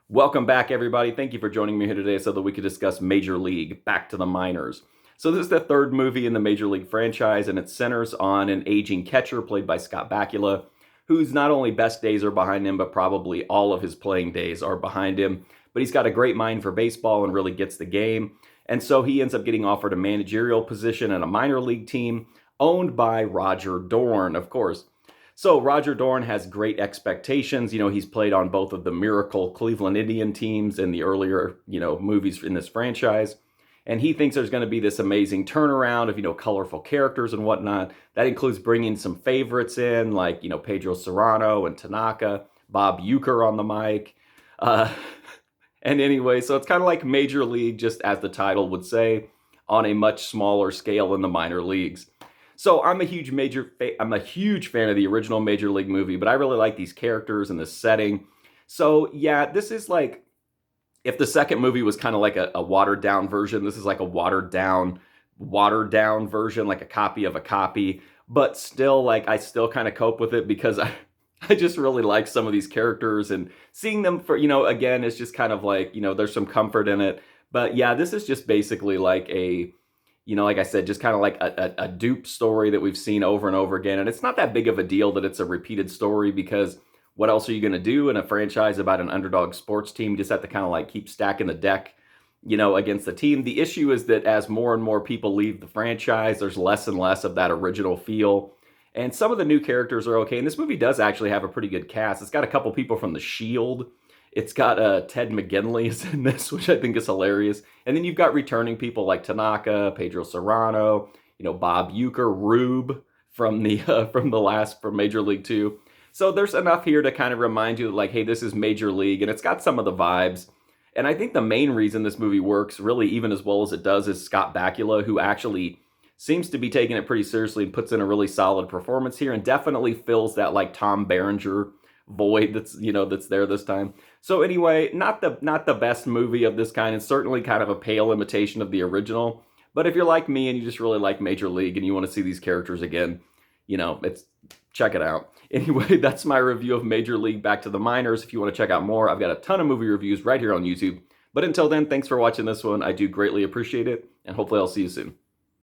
Welcome back, everybody. Thank you for joining me here today so that we could discuss Major League Back to the Minors. So, this is the third movie in the Major League franchise, and it centers on an aging catcher played by Scott Bakula, whose not only best days are behind him, but probably all of his playing days are behind him. But he's got a great mind for baseball and really gets the game. And so he ends up getting offered a managerial position in a minor league team owned by Roger Dorn, of course. So Roger Dorn has great expectations. He's played on both of the Miracle Cleveland Indian teams in the earlier, movies in this franchise. And he thinks there's going to be this amazing turnaround of, colorful characters and whatnot. That includes bringing some favorites in, like, Pedro Serrano and Tanaka, Bob Uecker on the mic. Uh, and anyway, so it's kind of like Major League, just as the title would say, on a much smaller scale in the minor leagues. So I'm a huge fan of the original Major League movie, but I really like these characters and this setting. So yeah, this is like if the second movie was kind of like a watered down version, this is like a watered down version, like a copy of a copy. But still, like I still kind of cope with it because I just really like some of these characters and seeing them for, again, it's just kind of like, there's some comfort in it. But yeah, this is just basically like like I said, just kind of like a dupe story that we've seen over and over again. And it's not that big of a deal that it's a repeated story because what else are you going to do in a franchise about an underdog sports team? You just have to kind of like keep stacking the deck, against the team. The issue is that as more and more people leave the franchise, there's less and less of that original feel. And some of the new characters are okay. And this movie does actually have a pretty good cast. It's got a couple people from The Shield. It's got Ted McGinley is in this, which I think is hilarious. And then you've got returning people like Tanaka, Pedro Serrano, Bob Uecker, Rube from from Major League Two. So there's enough here to kind of remind you, like, hey, this is Major League, and it's got some of the vibes. And I think the main reason this movie works, really, even as well as it does, is Scott Bakula, who actually seems to be taking it pretty seriously and puts in a really solid performance here, and definitely fills that like Tom Berenger void that's there this time. So anyway, not the best movie of this kind. It's certainly kind of a pale imitation of the original. But if you're like me and you just really like Major League and you want to see these characters again, it's check it out. Anyway, that's my review of Major League Back to the Minors. If you want to check out more, I've got a ton of movie reviews right here on YouTube. But until then, thanks for watching this one. I do greatly appreciate it, and hopefully I'll see you soon.